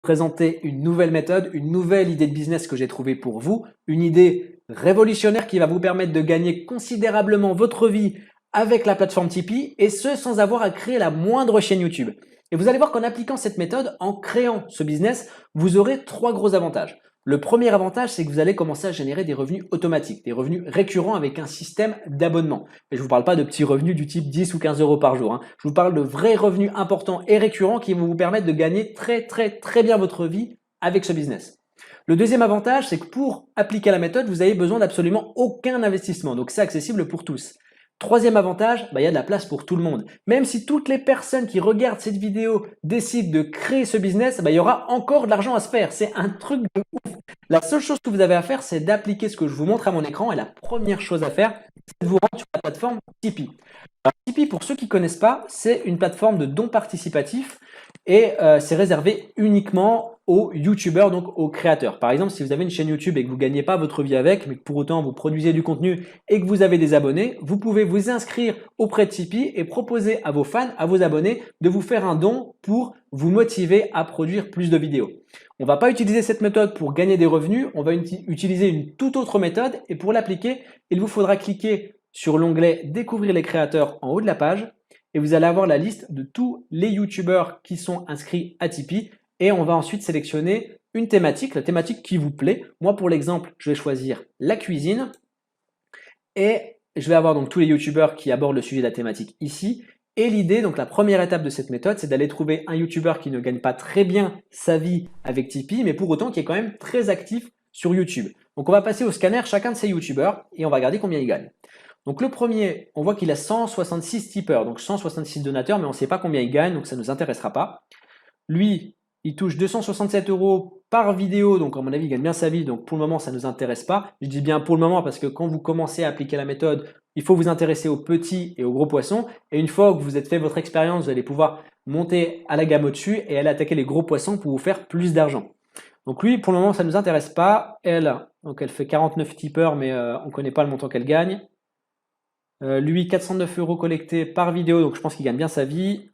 présenter une nouvelle méthode, une nouvelle idée de business que j'ai trouvée pour vous, une idée révolutionnaire qui va vous permettre de gagner considérablement votre vie avec la plateforme Tipeee et ce sans avoir à créer la moindre chaîne YouTube. Et vous allez voir qu'en appliquant cette méthode, en créant ce business, vous aurez 3 gros avantages. Le premier avantage, c'est que vous allez commencer à générer des revenus automatiques, des revenus récurrents avec un système d'abonnement. Et je ne vous parle pas de petits revenus du type 10 ou 15 euros par jour. Je vous parle de vrais revenus importants et récurrents qui vont vous permettre de gagner très bien votre vie avec ce business. Le deuxième avantage, c'est que pour appliquer la méthode, vous avez besoin d'absolument aucun investissement. Donc c'est accessible pour tous. Troisième avantage, il y a de la place pour tout le monde. Même si toutes les personnes qui regardent cette vidéo décident de créer ce business, il y aura encore de l'argent à se faire. C'est un truc de ouf. La seule chose que vous avez à faire, c'est d'appliquer ce que je vous montre à mon écran. Et la première chose à faire, c'est de vous rendre sur la plateforme Tipeee. Alors, Tipeee, pour ceux qui ne connaissent pas, c'est une plateforme de dons participatifs et c'est réservé uniquement aux youtubeurs, donc aux créateurs. Par exemple, si vous avez une chaîne YouTube et que vous ne gagnez pas votre vie avec, mais que pour autant vous produisez du contenu et que vous avez des abonnés, vous pouvez vous inscrire auprès de Tipeee et proposer à vos fans, à vos abonnés, de vous faire un don pour vous motiver à produire plus de vidéos. On ne va pas utiliser cette méthode pour gagner des revenus, on va utiliser une toute autre méthode et pour l'appliquer, il vous faudra cliquer sur l'onglet Découvrir les créateurs en haut de la page et vous allez avoir la liste de tous les youtubeurs qui sont inscrits à Tipeee et on va ensuite sélectionner une thématique, la thématique qui vous plaît. Moi pour l'exemple, je vais choisir la cuisine et je vais avoir donc tous les youtubeurs qui abordent le sujet de la thématique ici. Et l'idée, donc la première étape de cette méthode, c'est d'aller trouver un youtubeur qui ne gagne pas très bien sa vie avec Tipeee, mais pour autant qui est quand même très actif sur YouTube. Donc on va passer au scanner chacun de ces youtubeurs et on va regarder combien il gagne. Donc le premier, on voit qu'il a 166 tipeurs, donc 166 donateurs, mais on ne sait pas combien il gagne, donc ça ne nous intéressera pas. Lui, il touche 267 € par vidéo, donc à mon avis, il gagne bien sa vie, donc pour le moment, ça ne nous intéresse pas. Je dis bien pour le moment parce que quand vous commencez à appliquer la méthode, il faut vous intéresser aux petits et aux gros poissons. Et une fois que vous êtes fait votre expérience, vous allez pouvoir monter à la gamme au-dessus et aller attaquer les gros poissons pour vous faire plus d'argent. Donc lui, pour le moment, ça ne nous intéresse pas. Elle, donc elle fait 49 tipeurs, mais on ne connaît pas le montant qu'elle gagne. Lui, 409 € collectés par vidéo, donc je pense qu'il gagne bien sa vie.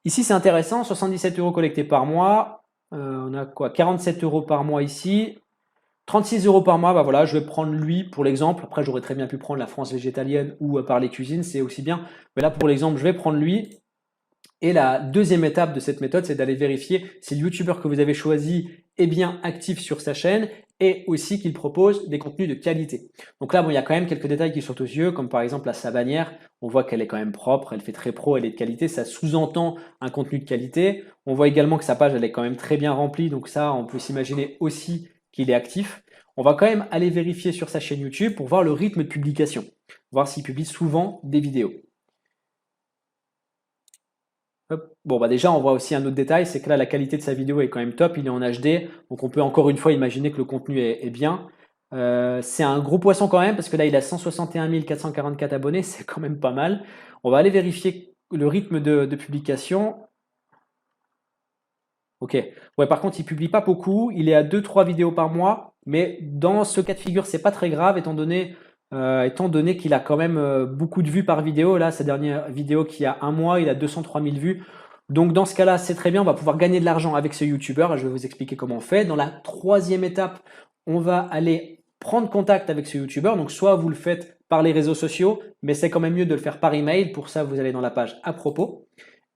Ici, c'est intéressant, 77 € collectés par mois. On a quoi? 47 € par mois ici. 36 € par mois, voilà, je vais prendre lui pour l'exemple. Après, j'aurais très bien pu prendre la France végétalienne ou par les cuisines, c'est aussi bien. Mais là, pour l'exemple, je vais prendre lui. Et la deuxième étape de cette méthode, c'est d'aller vérifier si le youtubeur que vous avez choisi est bien actif sur sa chaîne et aussi qu'il propose des contenus de qualité. Donc là, il y a quand même quelques détails qui sautent aux yeux, comme par exemple sa bannière. On voit qu'elle est quand même propre, elle fait très pro, elle est de qualité. Ça sous-entend un contenu de qualité. On voit également que sa page, elle est quand même très bien remplie. Donc ça, on peut s'imaginer aussi qu'il est actif. On va quand même aller vérifier sur sa chaîne YouTube pour voir le rythme de publication, voir s'il publie souvent des vidéos. Bon, déjà, on voit aussi un autre détail, c'est que là, la qualité de sa vidéo est quand même top, il est en HD, donc on peut encore une fois imaginer que le contenu est bien. C'est un gros poisson quand même, parce que là, il a 161 444 abonnés, c'est quand même pas mal. On va aller vérifier le rythme de publication. Ok, ouais, par contre, il publie pas beaucoup, il est à 2-3 vidéos par mois, mais dans ce cas de figure, c'est pas très grave, étant donné qu'il a quand même beaucoup de vues par vidéo. Là, sa dernière vidéo qui a un mois, il a 203 000 vues. Donc dans ce cas-là, c'est très bien, on va pouvoir gagner de l'argent avec ce youtubeur. Je vais vous expliquer comment on fait. Dans la troisième étape, on va aller prendre contact avec ce youtubeur. Donc soit vous le faites par les réseaux sociaux, mais c'est quand même mieux de le faire par email. Pour ça, vous allez dans la page à propos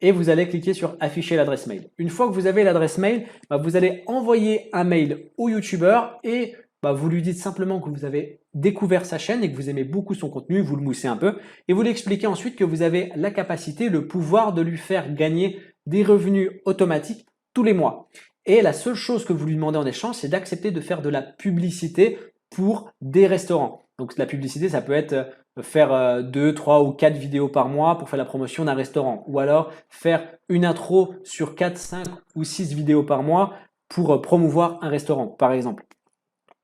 et vous allez cliquer sur afficher l'adresse mail. Une fois que vous avez l'adresse mail, vous allez envoyer un mail au youtubeur et vous lui dites simplement que vous avez découvert sa chaîne et que vous aimez beaucoup son contenu, vous le moussez un peu et vous lui expliquez ensuite que vous avez la capacité, le pouvoir de lui faire gagner des revenus automatiques tous les mois. Et la seule chose que vous lui demandez en échange, c'est d'accepter de faire de la publicité pour des restaurants. Donc la publicité, ça peut être faire 2, 3 ou 4 vidéos par mois pour faire la promotion d'un restaurant. Ou alors faire une intro sur 4, 5 ou 6 vidéos par mois pour promouvoir un restaurant, par exemple.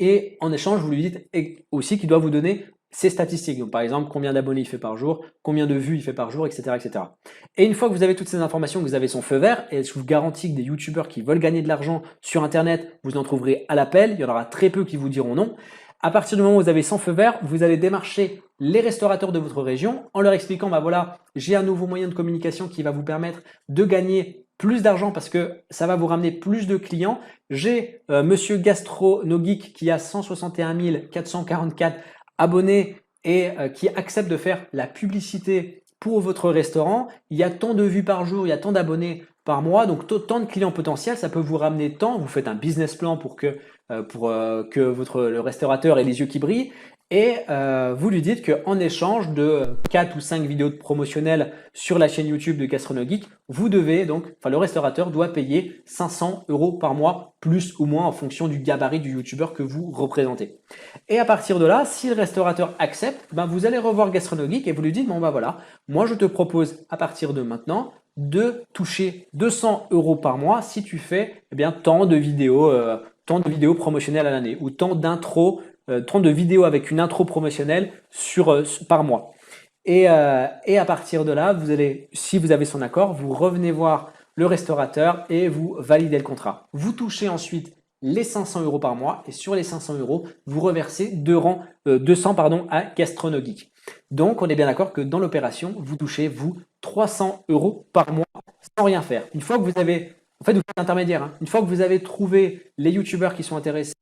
Et en échange, vous lui dites aussi qu'il doit vous donner ses statistiques. Donc, par exemple, combien d'abonnés il fait par jour, combien de vues il fait par jour, etc., etc. Et une fois que vous avez toutes ces informations, que vous avez son feu vert, et je vous garantis que des youtubeurs qui veulent gagner de l'argent sur Internet, vous en trouverez à l'appel. Il y en aura très peu qui vous diront non. À partir du moment où vous avez 100 feux verts, vous allez démarcher les restaurateurs de votre région en leur expliquant, bah voilà, j'ai un nouveau moyen de communication qui va vous permettre de gagner plus d'argent parce que ça va vous ramener plus de clients. J'ai Monsieur Gastro No Geek qui a 161 444 abonnés et qui accepte de faire la publicité pour votre restaurant. Il y a tant de vues par jour, il y a tant d'abonnés par mois, donc tant de clients potentiels, ça peut vous ramener tant. Vous faites un business plan pour que le restaurateur ait les yeux qui brillent et vous lui dites qu'en échange de 4 ou 5 vidéos promotionnelles sur la chaîne YouTube de Gastrono Geek, le restaurateur doit payer 500 € par mois, plus ou moins en fonction du gabarit du youtubeur que vous représentez. Et à partir de là, si le restaurateur accepte, vous allez revoir Gastrono Geek et vous lui dites, bon voilà, moi je te propose à partir de maintenant de toucher 200 € par mois si tu fais tant de vidéos promotionnelles à l'année ou tant de vidéos avec une intro promotionnelle par mois. Et à partir de là, si vous avez son accord, vous revenez voir le restaurateur et vous validez le contrat. Vous touchez ensuite les 500 € par mois et sur les 500 €, vous reversez 200 à Gastrono Geek. Donc, on est bien d'accord que dans l'opération, vous touchez 300 € par mois sans rien faire. Une fois que vous avez, en fait, vous faites intermédiaire. Une fois que vous avez trouvé les youtubeurs qui sont intéressés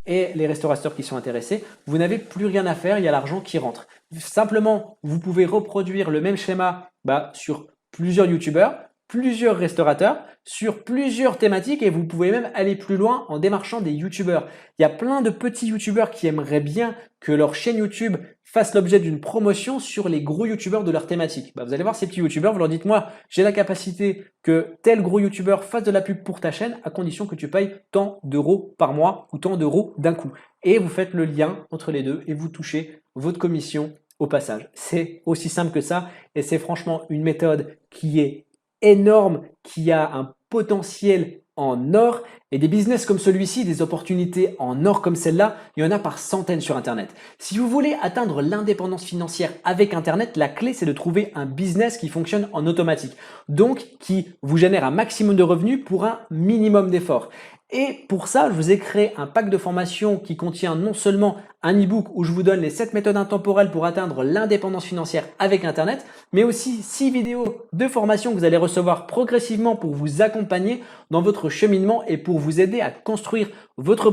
et les restaurateurs qui sont intéressés, vous n'avez plus rien à faire, il y a l'argent qui rentre. Simplement, vous pouvez reproduire le même schéma sur plusieurs youtubeurs, plusieurs restaurateurs, sur plusieurs thématiques et vous pouvez même aller plus loin en démarchant des youtubeurs. Il y a plein de petits youtubeurs qui aimeraient bien que leur chaîne YouTube fasse l'objet d'une promotion sur les gros youtubeurs de leur thématique. Vous allez voir ces petits youtubeurs, vous leur dites, moi j'ai la capacité que tel gros youtubeur fasse de la pub pour ta chaîne à condition que tu payes tant d'euros par mois ou tant d'euros d'un coup. Et vous faites le lien entre les deux et vous touchez votre commission au passage. C'est aussi simple que ça et c'est franchement une méthode qui est énorme, qui a un potentiel en or et des business comme celui-ci, des opportunités en or comme celle-là, il y en a par centaines sur Internet. Si vous voulez atteindre l'indépendance financière avec Internet, la clé c'est de trouver un business qui fonctionne en automatique, donc qui vous génère un maximum de revenus pour un minimum d'efforts. Et pour ça, je vous ai créé un pack de formation qui contient non seulement un e-book où je vous donne les 7 méthodes intemporelles pour atteindre l'indépendance financière avec Internet, mais aussi 6 vidéos de formation que vous allez recevoir progressivement pour vous accompagner dans votre cheminement et pour vous aider à construire votre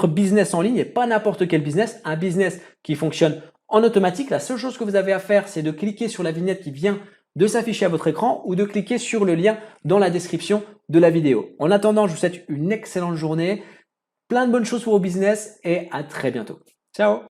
business en ligne et pas n'importe quel business, un business qui fonctionne en automatique. La seule chose que vous avez à faire, c'est de cliquer sur la vignette qui vient de s'afficher à votre écran ou de cliquer sur le lien dans la description de la vidéo. En attendant, je vous souhaite une excellente journée, plein de bonnes choses pour vos business et à très bientôt. Ciao!